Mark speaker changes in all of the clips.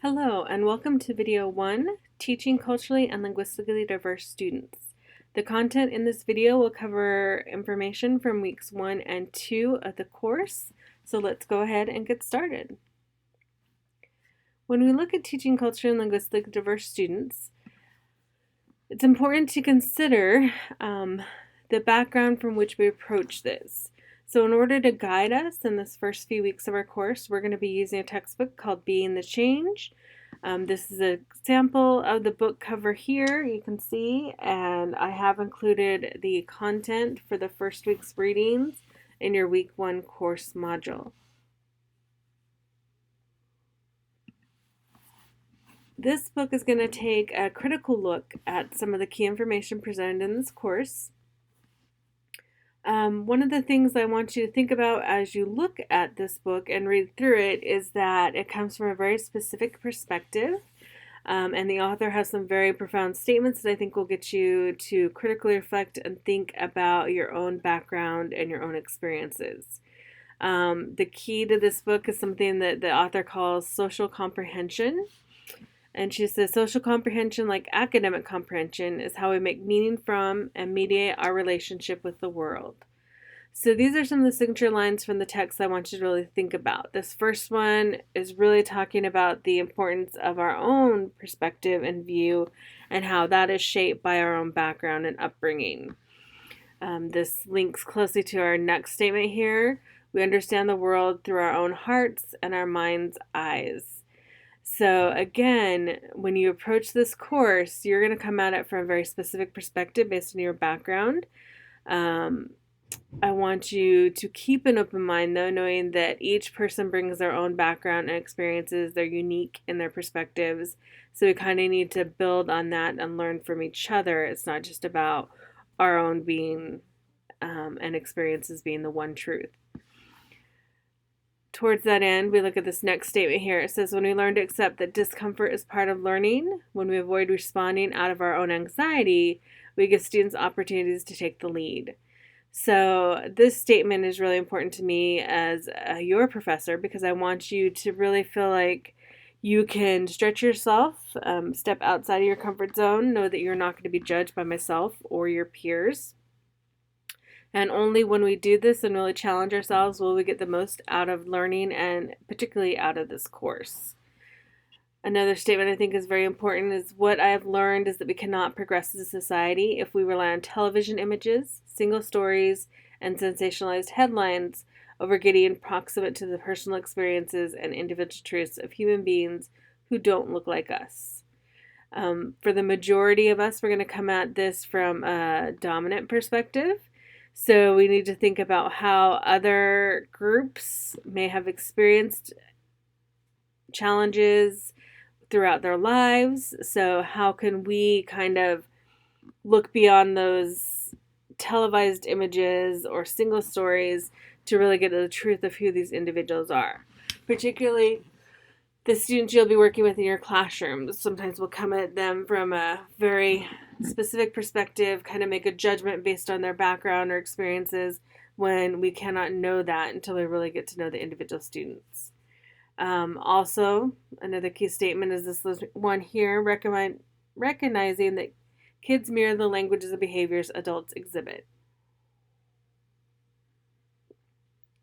Speaker 1: Hello, and welcome to video 1, Teaching Culturally and Linguistically Diverse Students. The content in this video will cover information from weeks 1 and 2 of the course, so let's go ahead and get started. When we look at teaching culturally and linguistically diverse students, it's important to consider the background from which we approach this. So in order to guide us in this first few weeks of our course, we're going to be using a textbook called Being the Change. This is an example of the book cover here, you can see, and I have included the content for the first week's readings in your week 1 course module. This book is going to take a critical look at some of the key information presented in this course. One of the things I want you to think about as you look at this book and read through it is that it comes from a very specific perspective, and the author has some very profound statements that I think will get you to critically reflect and think about your own background and your own experiences. The key to this book is something that the author calls social comprehension. And she says social comprehension, like academic comprehension, is how we make meaning from and mediate our relationship with the world. So these are some of the signature lines from the text I want you to really think about. This first one is really talking about the importance of our own perspective and view and how that is shaped by our own background and upbringing. This links closely to our next statement here. We understand the world through our own hearts and our mind's eyes. So again, when you approach this course, you're going to come at it from a very specific perspective based on your background. I want you to keep an open mind, though, knowing that each person brings their own background and experiences. They're unique in their perspectives. So we kind of need to build on that and learn from each other. It's not just about our own being and experiences being the one truth. Towards that end, we look at this next statement here. It says, when we learn to accept that discomfort is part of learning, when we avoid responding out of our own anxiety, we give students opportunities to take the lead. So this statement is really important to me as your professor because I want you to really feel like you can stretch yourself, step outside of your comfort zone, know that you're not going to be judged by myself or your peers. And only when we do this and really challenge ourselves will we get the most out of learning and particularly out of this course. Another statement I think is very important is what I have learned is that we cannot progress as a society if we rely on television images, single stories, and sensationalized headlines over getting proximate to the personal experiences and individual truths of human beings who don't look like us. For the majority of us, we're going to come at this from a dominant perspective. So we need to think about how other groups may have experienced challenges throughout their lives. So how can we kind of look beyond those televised images or single stories to really get to the truth of who these individuals are? Particularly the students you'll be working with in your classroom. Sometimes we'll come at them from a very specific perspective, kind of make a judgment based on their background or experiences when we cannot know that until we really get to know the individual students. Also, another key statement is this one here, recognizing that kids mirror the languages and behaviors adults exhibit.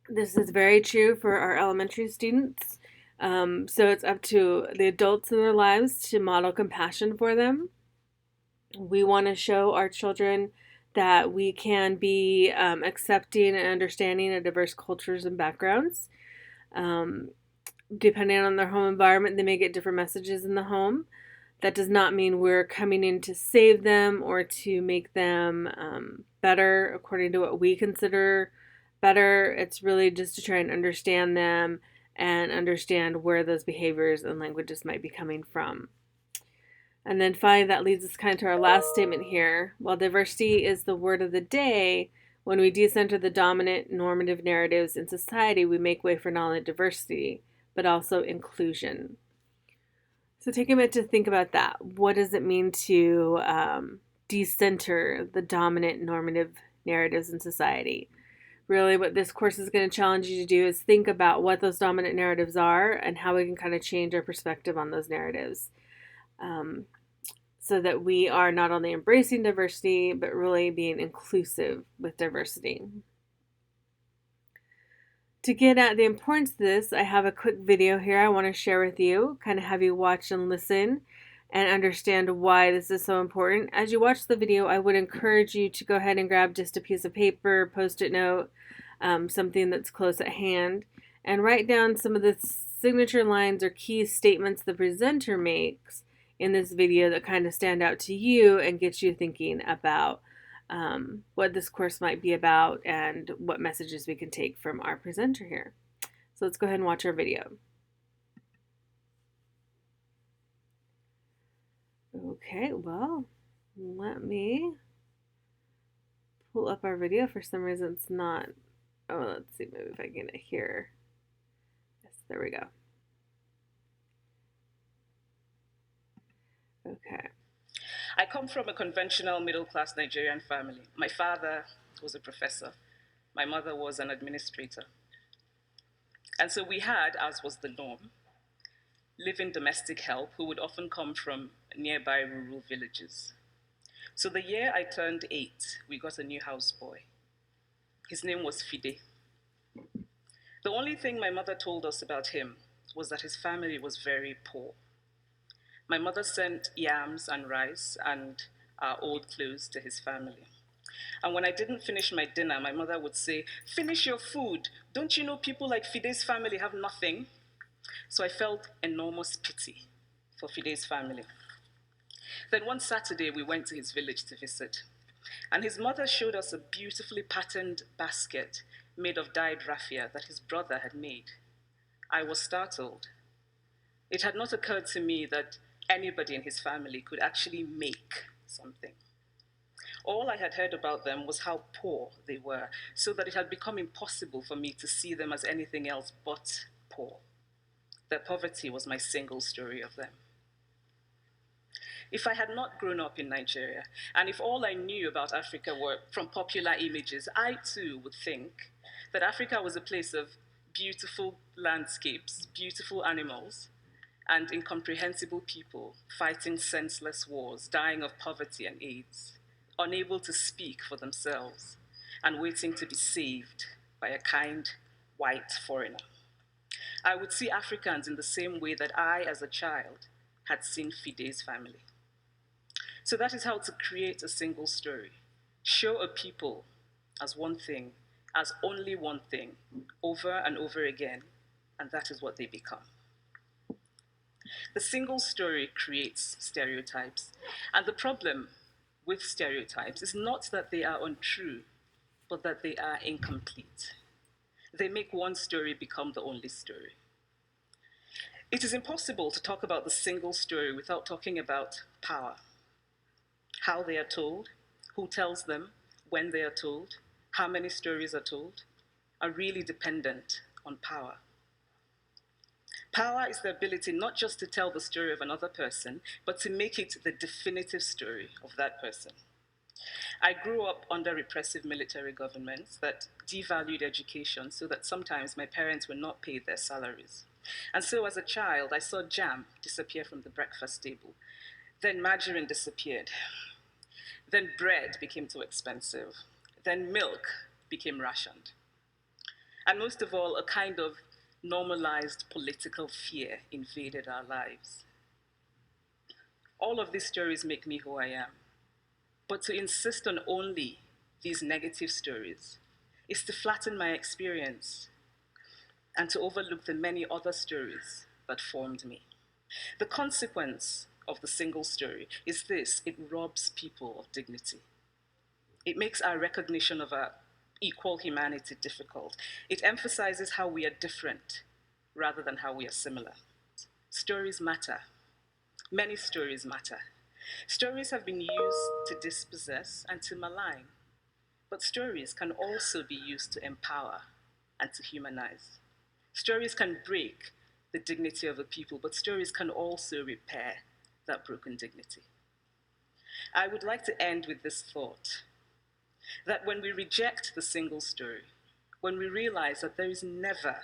Speaker 1: This is very true for our elementary students. So it's up to the adults in their lives to model compassion for them. We want to show our children that we can be accepting and understanding of diverse cultures and backgrounds. Depending on their home environment, they may get different messages in the home. That does not mean we're coming in to save them or to make them better according to what we consider better. It's really just to try and understand them and understand where those behaviors and languages might be coming from. And then finally, that leads us kind of to our last statement here. While diversity is the word of the day, when we decenter the dominant normative narratives in society, we make way for not only diversity, but also inclusion. So take a minute to think about that. What does it mean to decenter the dominant normative narratives in society? Really, what this course is going to challenge you to do is think about what those dominant narratives are and how we can kind of change our perspective on those narratives. So that we are not only embracing diversity, but really being inclusive with diversity. To get at the importance of this, I have a quick video here I want to share with you, kind of have you watch and listen and understand why this is so important. As you watch the video, I would encourage you to go ahead and grab just a piece of paper, post-it note, something that's close at hand, and write down some of the signature lines or key statements the presenter makes in this video that kind of stand out to you and get you thinking about what this course might be about and what messages we can take from our presenter here. So let's go ahead and watch our video. Okay, well, let me pull up our video. For some reason it's not, oh, let's see, maybe if I can get it here. Yes, there we go. Okay.
Speaker 2: I come from a conventional middle-class Nigerian family. My father was a professor. My mother was an administrator. And so we had, as was the norm, live-in domestic help who would often come from nearby rural villages. So the year I turned 8, we got a new houseboy. His name was Fide. The only thing my mother told us about him was that his family was very poor. My mother sent yams and rice and old clothes to his family. And when I didn't finish my dinner, my mother would say, "Finish your food. Don't you know people like Fide's family have nothing?" So I felt enormous pity for Fide's family. Then one Saturday, we went to his village to visit. And his mother showed us a beautifully patterned basket made of dyed raffia that his brother had made. I was startled. It had not occurred to me that anybody in his family could actually make something. All I had heard about them was how poor they were, so that it had become impossible for me to see them as anything else but poor. Their poverty was my single story of them. If I had not grown up in Nigeria, and if all I knew about Africa were from popular images, I too would think that Africa was a place of beautiful landscapes, beautiful animals, and incomprehensible people fighting senseless wars, dying of poverty and AIDS, unable to speak for themselves, and waiting to be saved by a kind white foreigner. I would see Africans in the same way that I, as a child, had seen Fide's family. So that is how to create a single story. Show a people as one thing, as only one thing, over and over again, and that is what they become. The single story creates stereotypes, and the problem with stereotypes is not that they are untrue, but that they are incomplete. They make one story become the only story. It is impossible to talk about the single story without talking about power. How they are told, who tells them, when they are told, how many stories are told, are really dependent on power. Power is the ability not just to tell the story of another person, but to make it the definitive story of that person. I grew up under repressive military governments that devalued education so that sometimes my parents were not paid their salaries. And so as a child, I saw jam disappear from the breakfast table. Then margarine disappeared. Then bread became too expensive. Then milk became rationed. And most of all, a kind of normalized political fear invaded our lives. All of these stories make me who I am. But to insist on only these negative stories is to flatten my experience and to overlook the many other stories that formed me. The consequence of the single story is this: it robs people of dignity. It makes our recognition of our equal humanity difficult. It emphasizes how we are different rather than how we are similar. Stories matter. Many stories matter. Stories have been used to dispossess and to malign, but stories can also be used to empower and to humanize. Stories can break the dignity of a people, but stories can also repair that broken dignity. I would like to end with this thought, that when we reject the single story, when we realize that there is never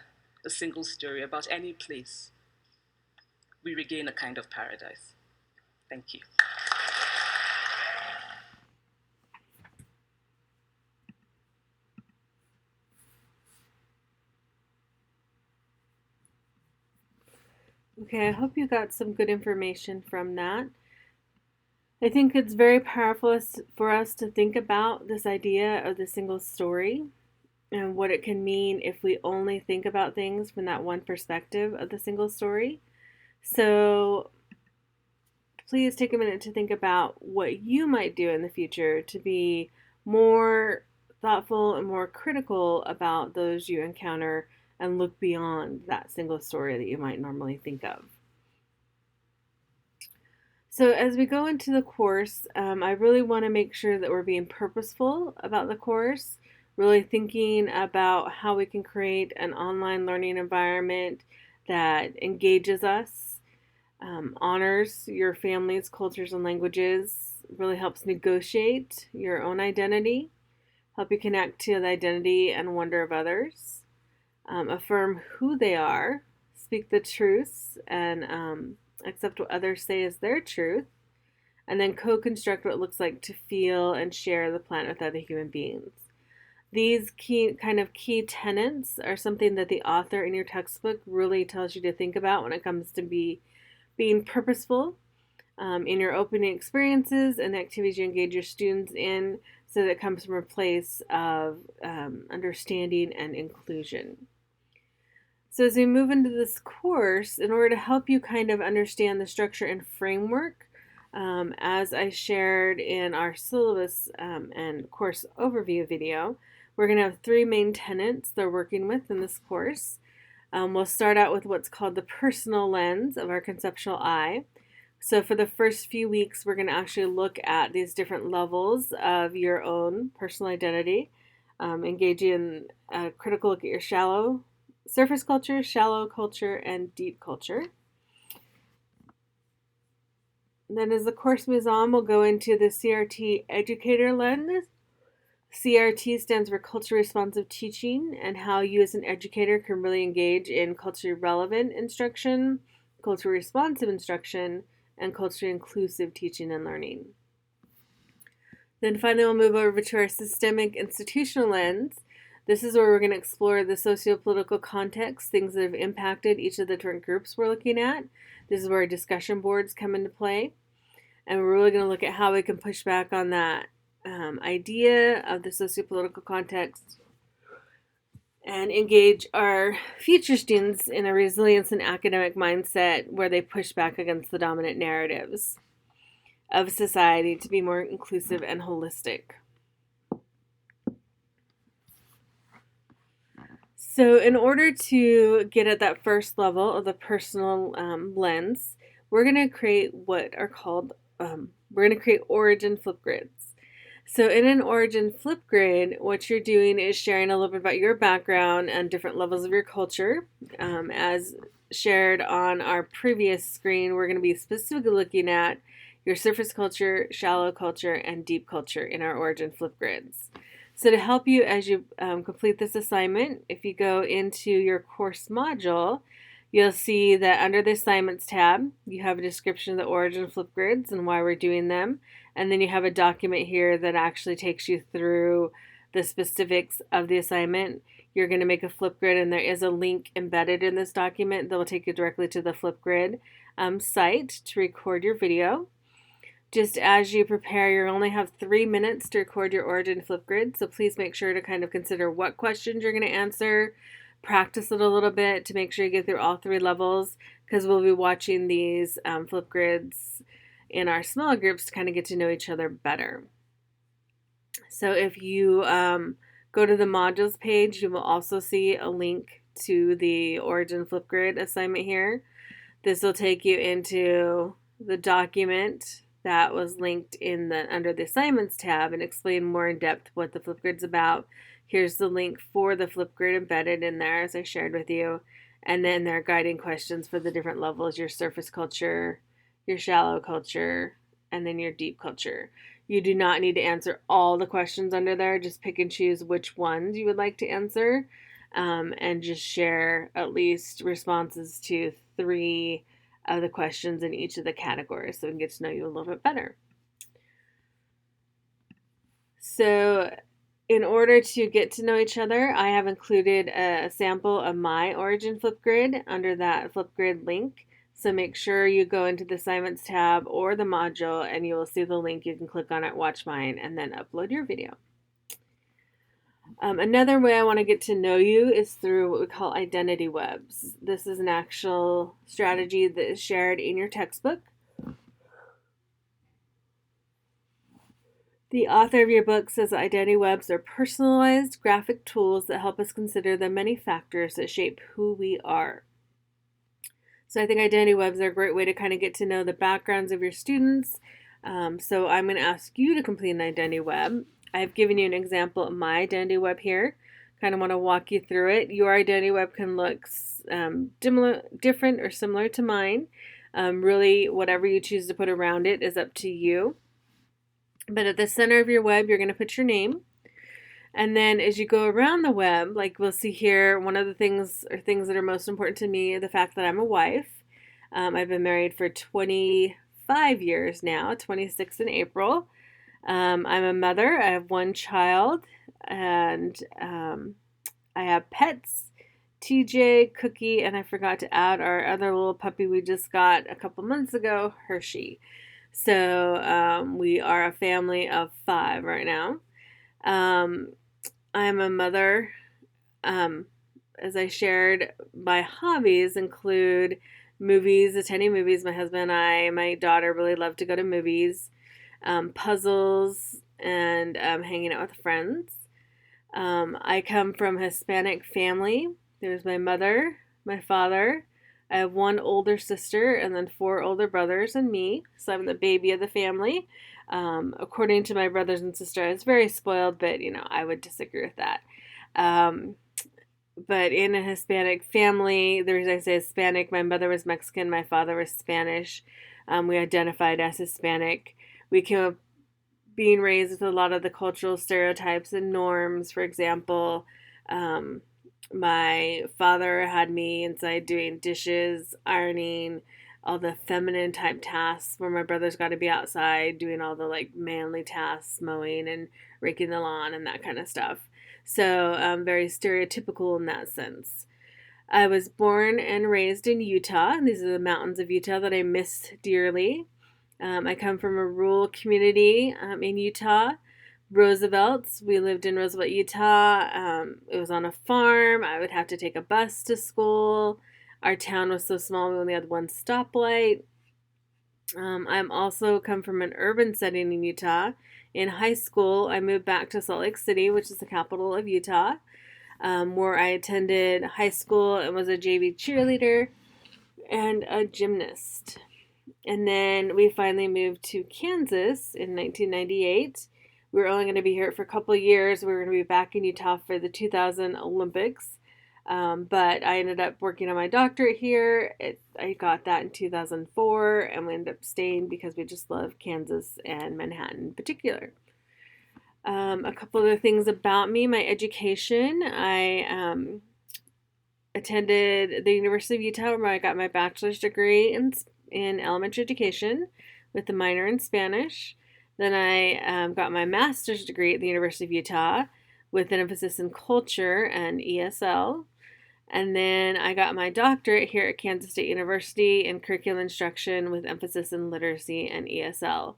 Speaker 2: a single story about any place, we regain a kind of paradise. Thank you.
Speaker 1: Okay, I hope you got some good information from that. I think it's very powerful for us to think about this idea of the single story and what it can mean if we only think about things from that one perspective of the single story. So please take a minute to think about what you might do in the future to be more thoughtful and more critical about those you encounter and look beyond that single story that you might normally think of. So as we go into the course, I really want to make sure that we're being purposeful about the course, really thinking about how we can create an online learning environment that engages us, honors your family's cultures and languages, really helps negotiate your own identity, help you connect to the identity and wonder of others, affirm who they are, speak the truths, and accept what others say is their truth, and then co-construct what it looks like to feel and share the planet with other human beings. These key tenets are something that the author in your textbook really tells you to think about when it comes to being purposeful in your opening experiences and the activities you engage your students in, so that it comes from a place of understanding and inclusion. So as we move into this course, in order to help you kind of understand the structure and framework, as I shared in our syllabus and course overview video, we're going to have three main tenets they're working with in this course. We'll start out with what's called the personal lens of our conceptual I. So for the first few weeks, we're going to actually look at these different levels of your own personal identity, engaging in a critical look at your surface culture, shallow culture, and deep culture. Then as the course moves on, we'll go into the CRT educator lens. CRT stands for culturally responsive teaching, and how you as an educator can really engage in culturally relevant instruction, culturally responsive instruction, and culturally inclusive teaching and learning. Then finally, we'll move over to our systemic institutional lens. This is where we're going to explore the socio-political context, things that have impacted each of the different groups we're looking at. This is where our discussion boards come into play. And we're really going to look at how we can push back on that idea of the socio-political context and engage our future students in a resilience and academic mindset where they push back against the dominant narratives of society to be more inclusive and holistic. So in order to get at that first level of the personal lens, we're going to create what are called, we're going to create origin Flipgrids. So in an origin Flipgrid, what you're doing is sharing a little bit about your background and different levels of your culture. As shared on our previous screen, we're going to be specifically looking at your surface culture, shallow culture, and deep culture in our origin Flipgrids. So to help you as you complete this assignment, if you go into your course module, you'll see that under the assignments tab, you have a description of the origin Flipgrids and why we're doing them. And then you have a document here that actually takes you through the specifics of the assignment. You're going to make a Flipgrid, and there is a link embedded in this document that will take you directly to the Flipgrid site to record your video. Just as you prepare, you only have 3 minutes to record your origin Flipgrid, so please make sure to kind of consider what questions you're going to answer, practice it a little bit to make sure you get through all 3 levels, because we'll be watching these Flipgrids in our smaller groups to kind of get to know each other better. So if you go to the modules page, you will also see a link to the origin Flipgrid assignment here. This will take you into the document that was linked under the assignments tab and explain more in depth what the Flipgrid's about. Here's the link for the Flipgrid embedded in there, as I shared with you. And then there are guiding questions for the different levels, your surface culture, your shallow culture, and then your deep culture. You do not need to answer all the questions under there. Just pick and choose which ones you would like to answer, and just share at least responses to 3 of the questions in each of the categories so we can get to know you a little bit better. So in order to get to know each other, I have included a sample of my Origin Flipgrid under that Flipgrid link. So make sure you go into the assignments tab or the module and you will see the link. You can click on it, watch mine, and then upload your video. Another way I want to get to know you is through what we call identity webs. This is an actual strategy that is shared in your textbook. The author of your book says that identity webs are personalized graphic tools that help us consider the many factors that shape who we are. So I think identity webs are a great way to kind of get to know the backgrounds of your students. So I'm going to ask you to complete an identity web. I've given you an example of my identity web here. Kind of want to walk you through it. Your identity web can look different or similar to mine. Really, whatever you choose to put around it is up to you. But at the center of your web, you're going to put your name. And then as you go around the web, like we'll see here, one of the things that are most important to me, the fact that I'm a wife. I've been married for 25 years now, 26 in April. I'm a mother. I have 1 child, and I have pets, TJ, Cookie, and I forgot to add our other little puppy we just got a couple months ago, Hershey. So we are a family of 5 right now. I'm a mother. As I shared, my hobbies include movies, attending movies. My husband and I, my daughter really love to go to movies, puzzles, and hanging out with friends. I come from a Hispanic family. There's my mother, my father. I have 1 older sister and then 4 older brothers and me. So I'm the baby of the family. According to my brothers and sisters, I was very spoiled, but I would disagree with that. But in a Hispanic family, the reason I say Hispanic, my mother was Mexican, my father was Spanish. We identified as Hispanic. We came up being raised with a lot of the cultural stereotypes and norms. For example, my father had me inside doing dishes, ironing, all the feminine type tasks, where my brothers got to be outside doing all the manly tasks, mowing and raking the lawn and that kind of stuff. So very stereotypical in that sense. I was born and raised in Utah, and these are the mountains of Utah that I miss dearly. I come from a rural community in Utah. Roosevelt's. We lived in Roosevelt, Utah. It was on a farm. I would have to take a bus to school. Our town was so small, we only had 1 stoplight. I'm also come from an urban setting in Utah. In high school, I moved back to Salt Lake City, which is the capital of Utah, where I attended high school and was a JV cheerleader and a gymnast. And then we finally moved to Kansas in 1998. We were only going to be here for a couple of years. We were going to be back in Utah for the 2000 Olympics. But I ended up working on my doctorate here. I got that in 2004, and we ended up staying because we just love Kansas and Manhattan in particular. A couple other things about me, my education. I attended the University of Utah, where I got my bachelor's degree in elementary education with a minor in Spanish. Then I got my master's degree at the University of Utah with an emphasis in culture and ESL. And then I got my doctorate here at Kansas State University in curriculum instruction with emphasis in literacy and ESL.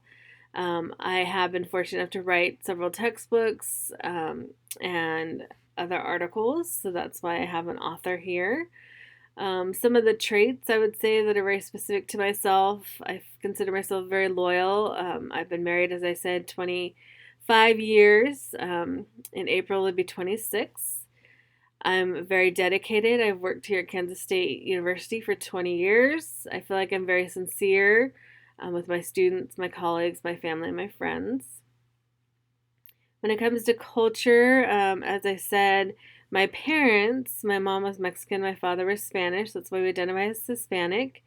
Speaker 1: I have been fortunate enough to write several textbooks and other articles, so that's why I have an author here. Some of the traits I would say that are very specific to myself, I consider myself very loyal. I've been married, as I said, 25 years. In April, it'll be 26. I'm very dedicated. I've worked here at Kansas State University for 20 years. I feel like I'm very sincere with my students, my colleagues, my family, and my friends. When it comes to culture, as I said, my parents, my mom was Mexican, my father was Spanish. That's why we identify as Hispanic.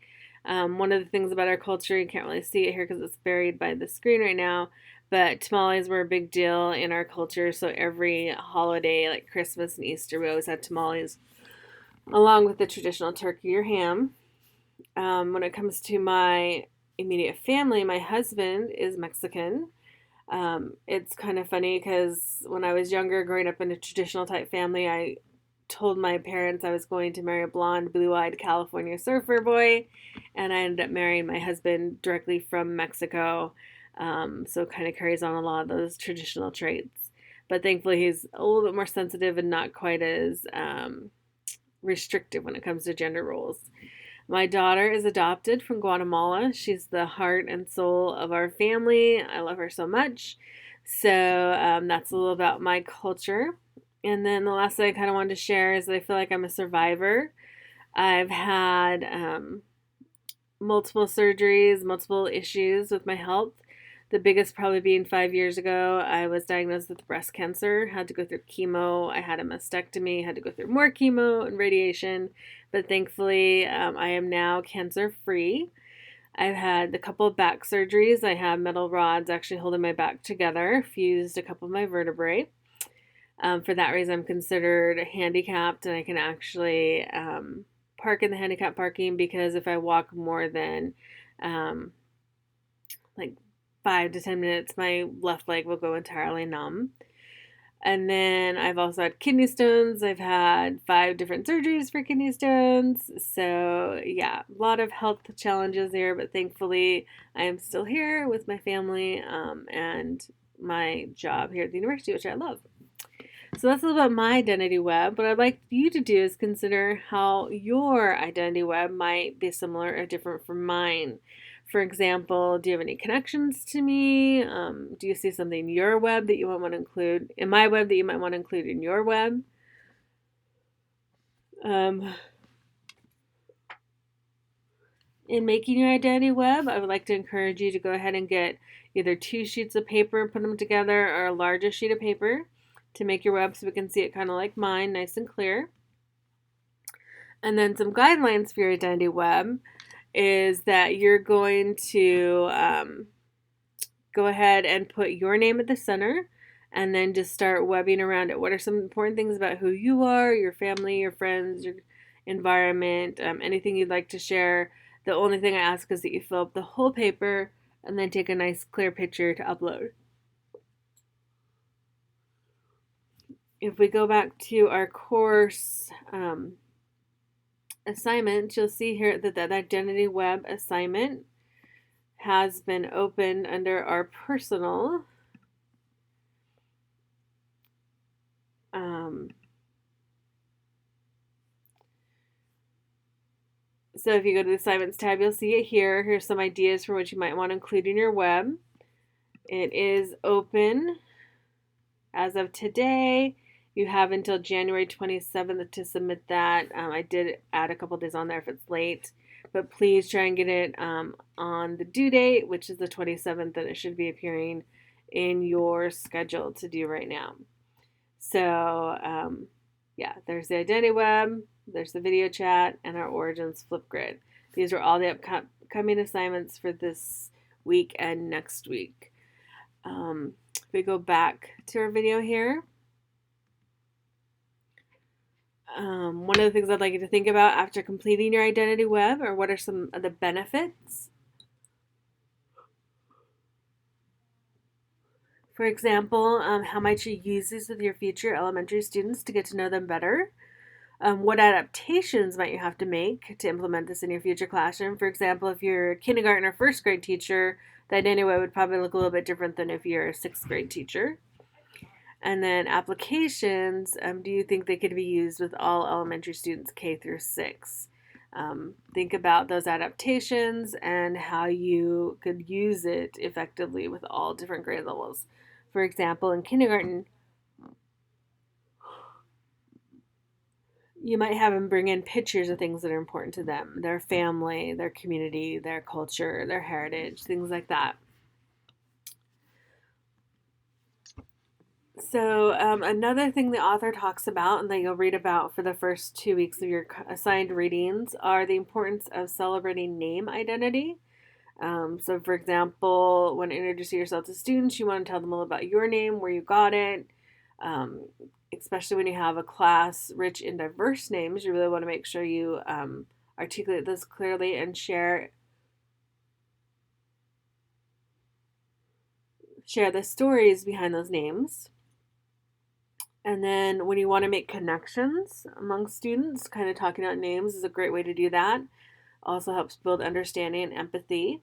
Speaker 1: One of the things about our culture, you can't really see it here because it's buried by the screen right now, but tamales were a big deal in our culture. So every holiday, like Christmas and Easter, we always had tamales along with the traditional turkey or ham. When it comes to my immediate family, my husband is Mexican. It's kind of funny because when I was younger, growing up in a traditional type family, I told my parents I was going to marry a blonde, blue eyed California surfer boy, and I ended up marrying my husband directly from Mexico. So it kind of carries on a lot of those traditional traits. But thankfully, he's a little bit more sensitive and not quite as restrictive when it comes to gender roles. My daughter is adopted from Guatemala. She's the heart and soul of our family. I love her so much. So that's a little about my culture. And then the last thing I kind of wanted to share is that I feel like I'm a survivor. I've had multiple surgeries, multiple issues with my health. The biggest probably being 5 years ago, I was diagnosed with breast cancer, had to go through chemo. I had a mastectomy, had to go through more chemo and radiation, but thankfully I am now cancer free. I've had a couple of back surgeries. I have metal rods actually holding my back together, fused a couple of my vertebrae. For that reason, I'm considered handicapped, and I can actually park in the handicap parking because if I walk more than like 5 to 10 minutes, my left leg will go entirely numb. And then I've also had kidney stones. I've had 5 different surgeries for kidney stones. So, yeah, a lot of health challenges here, but thankfully I am still here with my family and my job here at the university, which I love. So that's a little about my identity web. What I'd like you to do is consider how your identity web might be similar or different from mine. For example, do you have any connections to me? Do you see something in your web that you might want to include in my web that you might want to include in your web? In making your identity web, I would like to encourage you to go ahead and get either 2 sheets of paper, put them together, or a larger sheet of paper to make your web so we can see it kind of like mine, nice and clear. And then some guidelines for your identity web is that you're going to go ahead and put your name at the center and then just start webbing around it. What are some important things about who you are, your family, your friends, your environment, anything you'd like to share? The only thing I ask is that you fill up the whole paper and then take a nice clear picture to upload. If we go back to our course assignment, you'll see here that that identity web assignment has been opened under our personal. So if you go to the assignments tab, you'll see it here. Here's some ideas for what you might want to include in your web. It is open as of today. You have until January 27th to submit that. I did add a couple days on there if it's late, but please try and get it on the due date, which is the 27th, and it should be appearing in your schedule to do right now. So, yeah, there's the identity web, there's the video chat, and our Origins Flipgrid. These are all the upcoming assignments for this week and next week. If we go back to our video here, one of the things I'd like you to think about after completing your identity web are what are some of the benefits. For example, how might you use these with your future elementary students to get to know them better? What adaptations might you have to make to implement this in your future classroom? For example, if you're a kindergarten or first grade teacher, the identity web would probably look a little bit different than if you're a sixth grade teacher. And then applications, do you think they could be used with all elementary students K through 6? Think about those adaptations and how you could use it effectively with all different grade levels. For example, in kindergarten, you might have them bring in pictures of things that are important to them, their family, their community, their culture, their heritage, things like that. So, another thing the author talks about and that you'll read about for the first 2 weeks of your assigned readings are the importance of celebrating name identity. So, for example, when introducing yourself to students, you want to tell them all about your name, where you got it. Um, Especially when you have a class rich in diverse names, you really want to make sure you articulate this clearly and share the stories behind those names. And then when you want to make connections among students, kind of talking about names is a great way to do that. Also helps build understanding and empathy.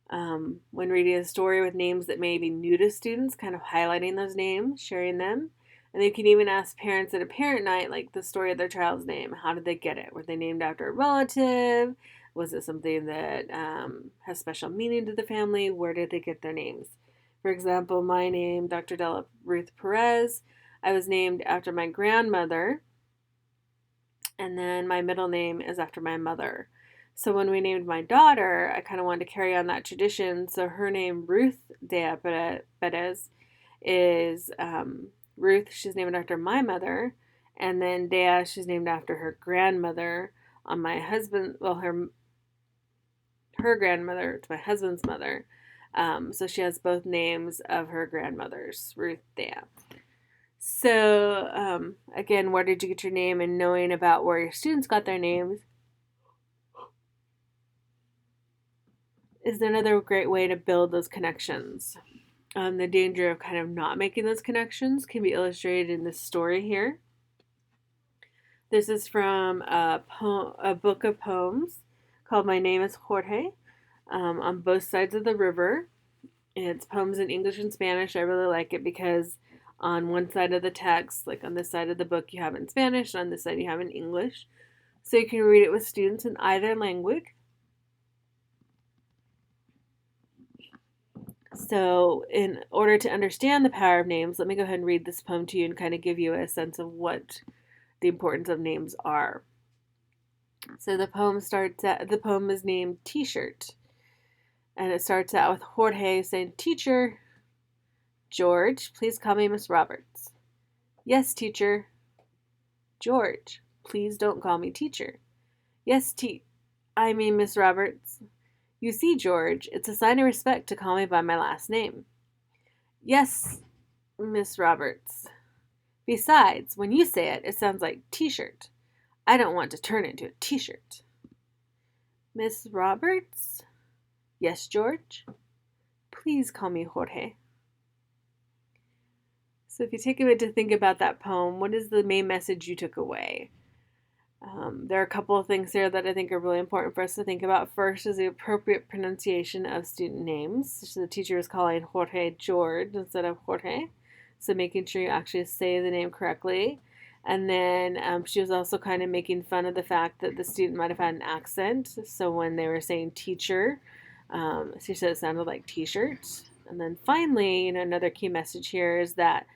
Speaker 1: When reading a story with names that may be new to students, kind of highlighting those names, sharing them. And you can even ask parents at a parent night, like the story of their child's name. How did they get it? Were they named after a relative? Was it something that has special meaning to the family? Where did they get their names? For example, my name, Dr. Della Ruth Perez, I was named after my grandmother, and then my middle name is after my mother. So when we named my daughter, I kind of wanted to carry on that tradition. So her name, Ruth Dea Perez, is Ruth. She's named after my mother, and then Dea, she's named after her grandmother on my husband. Well, her grandmother, it's my husband's mother. So she has both names of her grandmothers, Ruth Dea. So, again, where did you get your name, and knowing about where your students got their names is another great way to build those connections. The danger of kind of not making those connections can be illustrated in this story here. This is from a book of poems called My Name is Jorge, on both sides of the river. It's poems in English and Spanish. I really like it because on one side of the text, like on this side of the book, you have it in Spanish, and on this side, you have it in English. So you can read it with students in either language. So, in order to understand the power of names, let me go ahead and read this poem to you and kind of give you a sense of what the importance of names are. So the poem is named T-shirt, and it starts out with Jorge saying, "Teacher, George, please call me Miss Roberts." "Yes, teacher." "George, please don't call me teacher." "Yes, I mean Miss Roberts." "You see, George, it's a sign of respect to call me by my last name." "Yes, Miss Roberts. Besides, when you say it, it sounds like T-shirt. I don't want to turn into a T-shirt." "Miss Roberts?" "Yes, George. Please call me Jorge." So if you take a minute to think about that poem, what is the main message you took away? There are a couple of things here that I think are really important for us to think about. First is the appropriate pronunciation of student names. So the teacher is calling Jorge George instead of Jorge. So making sure you actually say the name correctly. And then she was also kind of making fun of the fact that the student might have had an accent. So when they were saying teacher, she said it sounded like t-shirt. And then finally, another key message here is that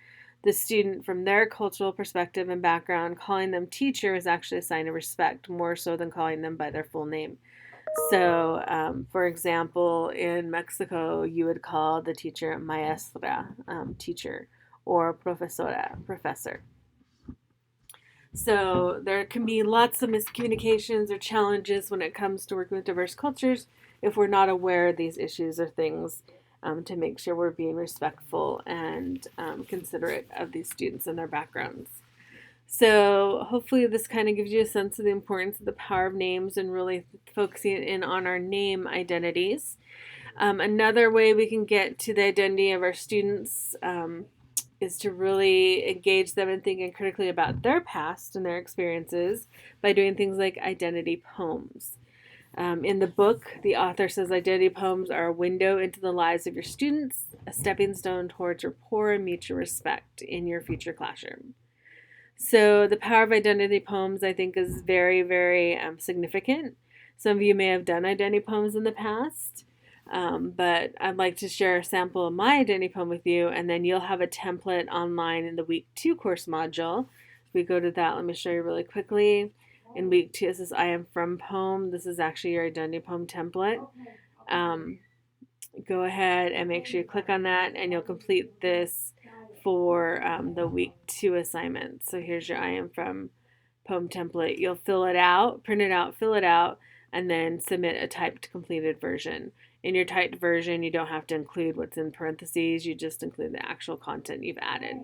Speaker 1: the student, from their cultural perspective and background, calling them teacher is actually a sign of respect, more so than calling them by their full name. So, for example, in Mexico, you would call the teacher maestra, teacher, or profesora, professor. So there can be lots of miscommunications or challenges when it comes to working with diverse cultures if we're not aware of these issues or things, to make sure we're being respectful and considerate of these students and their backgrounds. So hopefully this kind of gives you a sense of the importance of the power of names and really focusing in on our name identities. Another way we can get to the identity of our students is to really engage them in thinking critically about their past and their experiences by doing things like identity poems. In the book, the author says identity poems are a window into the lives of your students, a stepping stone towards rapport and mutual respect in your future classroom. So, the power of identity poems, I think, is very, very significant. Some of you may have done identity poems in the past, but I'd like to share a sample of my identity poem with you, and then you'll have a template online in the week 2 course module. If we go to that, let me show you really quickly. In week 2, this is I Am From poem. This is actually your identity poem template. Go ahead and make sure you click on that, and you'll complete this for the week 2 assignment. So here's your I am from poem template. You'll fill it out, print it out, fill it out, and then submit a typed completed version. In your typed version, you don't have to include what's in parentheses, you just include the actual content you've added.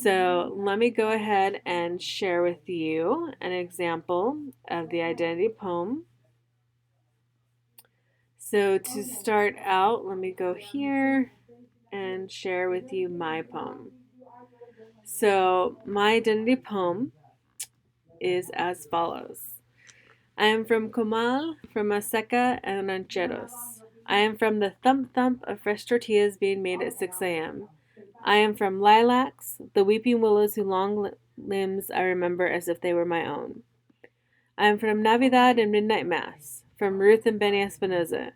Speaker 1: So let me go ahead and share with you an example of the identity poem. So to start out, let me go here and share with you my poem. So my identity poem is as follows. I am from Comal, from Maseca and Rancheros. I am from the thump thump of fresh tortillas being made at 6 a.m. I am from lilacs, the weeping willows whose long limbs I remember as if they were my own. I am from Navidad and midnight mass, from Ruth and Benny Espinoza.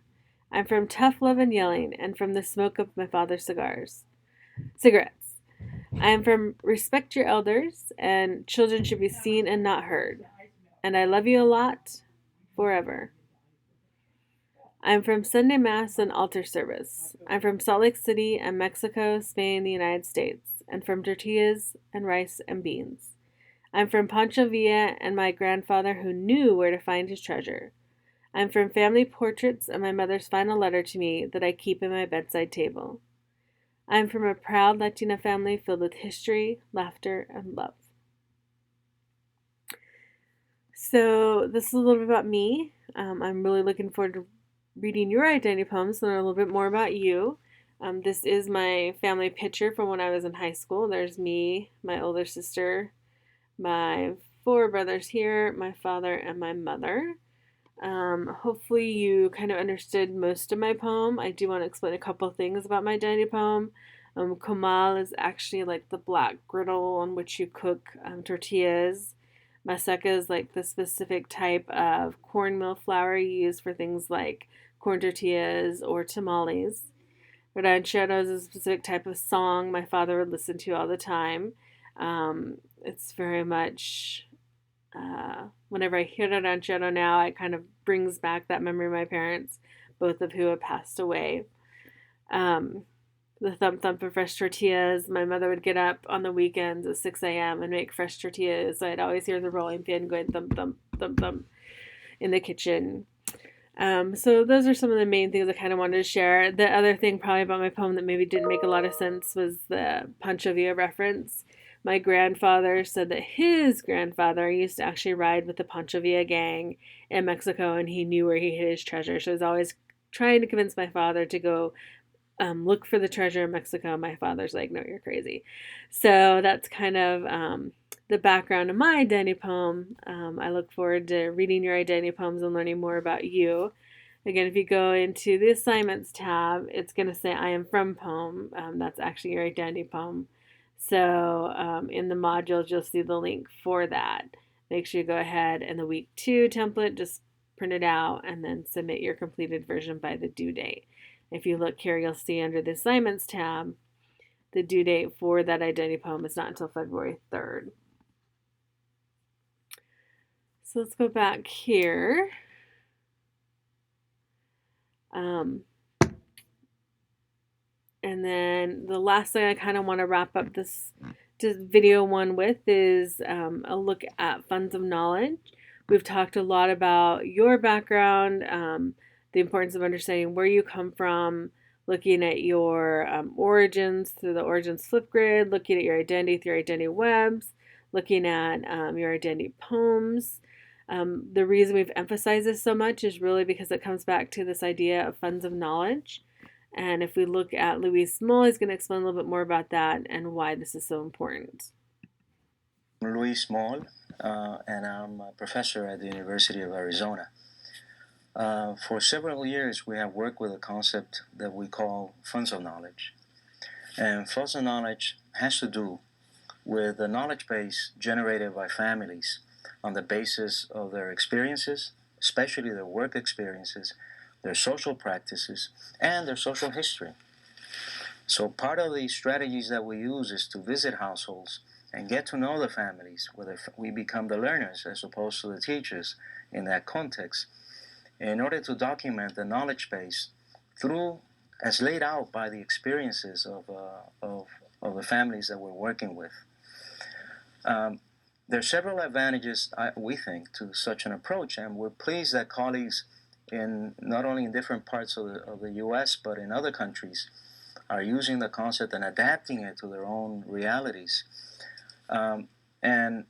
Speaker 1: I'm from tough love and yelling, and from the smoke of my father's cigarettes. I am from respect your elders, and children should be seen and not heard. And I love you a lot, forever. I'm from Sunday Mass and altar service. I'm from Salt Lake City and Mexico, Spain, the United States, and from tortillas and rice and beans. I'm from Pancho Villa and my grandfather who knew where to find his treasure. I'm from family portraits and my mother's final letter to me that I keep in my bedside table. I'm from a proud Latina family filled with history, laughter, and love. So this is a little bit about me. I'm really looking forward to reading your identity poems to learn a little bit more about you. This is my family picture from when I was in high school. There's me, my older sister, my 4 brothers here, my father, and my mother. Hopefully you kind of understood most of my poem. I do want to explain a couple things about my identity poem. Comal is actually like the black griddle on which you cook tortillas. Maseca is like the specific type of cornmeal flour you use for things like corn tortillas or tamales. Rancheros is a specific type of song my father would listen to all the time. It's very much, whenever I hear a ranchero now, it kind of brings back that memory of my parents, both of who have passed away. The thump thump of fresh tortillas. My mother would get up on the weekends at 6 a.m. and make fresh tortillas. So I'd always hear the rolling pin going thump thump thump thump in the kitchen. So those are some of the main things I kind of wanted to share. The other thing probably about my poem that maybe didn't make a lot of sense was the Pancho Villa reference. My grandfather said that his grandfather used to actually ride with the Pancho Villa gang in Mexico, and he knew where he hid his treasure. So I was always trying to convince my father to go look for the treasure in Mexico. My father's like, no, you're crazy. So that's kind of the background of my identity poem. I look forward to reading your identity poems and learning more about you. Again, if you go into the assignments tab, it's going to say I am from poem. That's actually your identity poem. So in the modules, you'll see the link for that. Make sure you go ahead and the week 2 template, just print it out and then submit your completed version by the due date. If you look here, you'll see under the assignments tab, the due date for that identity poem is not until February 3rd. So let's go back here. And then the last thing I kind of want to wrap up this video one with is a look at funds of knowledge. We've talked a lot about your background, the importance of understanding where you come from, looking at your origins through the Origins Flipgrid, looking at your identity through your identity webs, looking at your identity poems. The reason we've emphasized this so much is really because it comes back to this idea of funds of knowledge. And if we look at Luis Moll, he's going to explain a little bit more about that and why this is so important.
Speaker 3: I'm Luis Moll, and I'm a professor at the University of Arizona. For several years, we have worked with a concept that we call funds of knowledge. And funds of knowledge has to do with the knowledge base generated by families on the basis of their experiences, especially their work experiences, their social practices, and their social history. So part of the strategies that we use is to visit households and get to know the families, whether we become the learners as opposed to the teachers in that context, in order to document the knowledge base through, as laid out by the experiences of of the families that we're working with. There are several advantages, we think, to such an approach, and we're pleased that colleagues in not only in different parts of the U.S. but in other countries are using the concept and adapting it to their own realities. And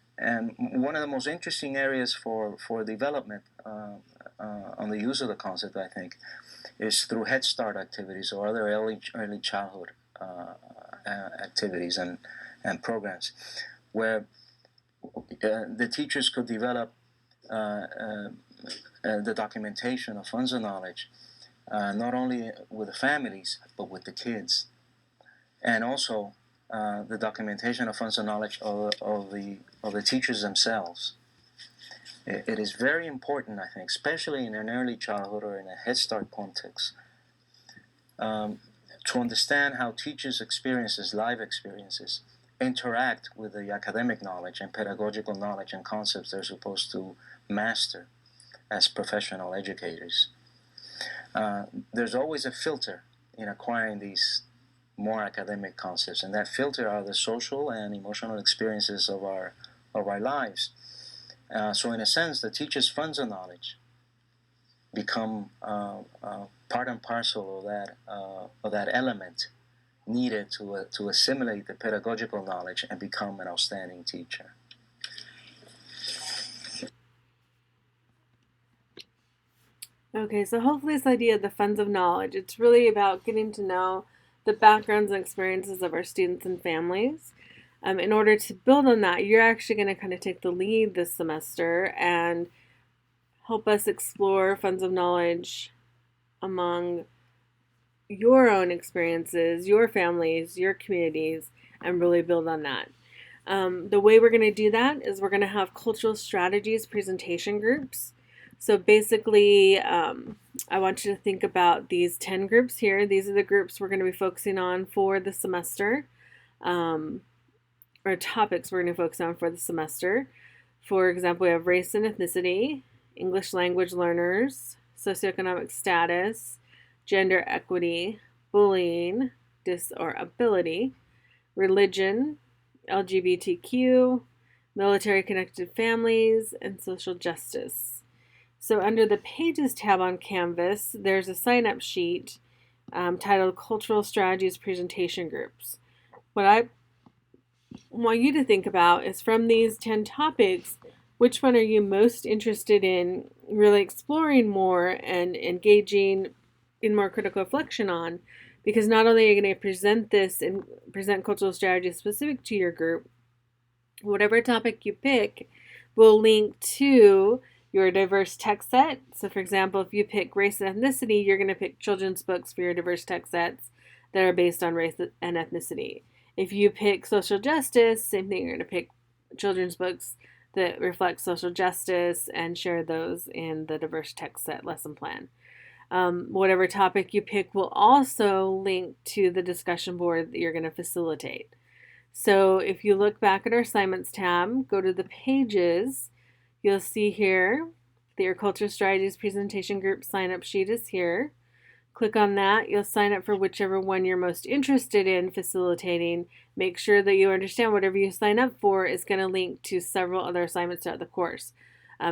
Speaker 3: one of the most interesting areas for development on the use of the concept, I think, is through Head Start activities or other early childhood activities and programs, where the teachers could develop the documentation of funds of knowledge, not only with the families but with the kids, and also the documentation of funds of knowledge of the teachers themselves. It is very important, I think, especially in an early childhood or in a Head Start context, to understand how teachers' experiences, life experiences, interact with the academic knowledge and pedagogical knowledge and concepts they're supposed to master as professional educators. There's always a filter in acquiring these more academic concepts, and that filter are the social and emotional experiences of our lives. So in a sense, the teacher's funds of knowledge become part and parcel of that element needed to assimilate the pedagogical knowledge and become an outstanding teacher.
Speaker 1: Okay, so hopefully this idea of the funds of knowledge, it's really about getting to know the backgrounds and experiences of our students and families. In order to build on that, you're actually going to kind of take the lead this semester and help us explore funds of knowledge among your own experiences, your families, your communities, and really build on that. The way we're going to do that is we're going to have cultural strategies presentation groups. So basically, I want you to think about these 10 groups here. These are the groups we're going to be focusing on for the semester, or topics we're going to focus on for the semester. For example, we have race and ethnicity, English language learners, socioeconomic status, gender equity, bullying, ability, religion, LGBTQ, military-connected families, and social justice. So under the Pages tab on Canvas, there's a sign-up sheet titled Cultural Strategies Presentation Groups. What I want you to think about is, from these 10 topics, which one are you most interested in really exploring more and engaging in more critical reflection on? Because not only are you going to present this and present cultural strategies specific to your group, whatever topic you pick will link to your diverse text set. So for example, if you pick race and ethnicity, you're going to pick children's books for your diverse text sets that are based on race and ethnicity. If you pick social justice, same thing, you're going to pick children's books that reflect social justice and share those in the diverse text set lesson plan. Whatever topic you pick will also link to the discussion board that you're going to facilitate. So if you look back at our assignments tab, go to the Pages, you'll see here that your Cultural Strategies Presentation Group sign-up sheet is here. Click on that. You'll sign up for whichever one you're most interested in facilitating. Make sure that you understand whatever you sign up for is going to link to several other assignments throughout the course,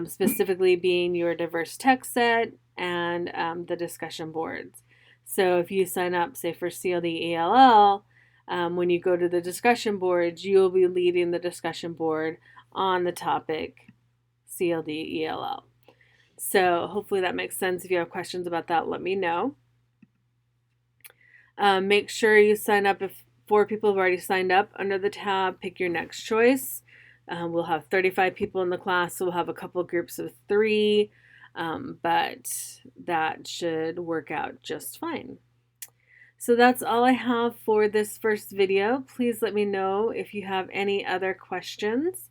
Speaker 1: specifically being your diverse text set and the discussion boards. So if you sign up, say, for CLD ELL, when you go to the discussion boards, you'll be leading the discussion board on the topic CLD ELL. So hopefully that makes sense. If you have questions about that, let me know. Make sure you sign up. If 4 people have already signed up under the tab, pick your next choice. We'll have 35 people in the class, so we'll have a couple groups of 3, but that should work out just fine. So that's all I have for this first video. Please let me know if you have any other questions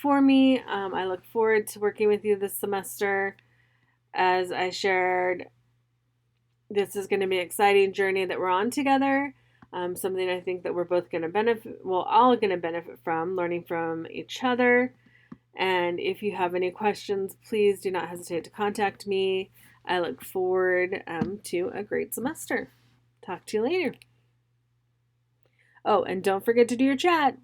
Speaker 1: for me. I look forward to working with you this semester. As I shared, this is going to be an exciting journey that we're on together. Something I think that we're both going to benefit, all going to benefit from, learning from each other. And if you have any questions, please do not hesitate to contact me. I look forward to a great semester. Talk to you later. Oh, and don't forget to do your chat.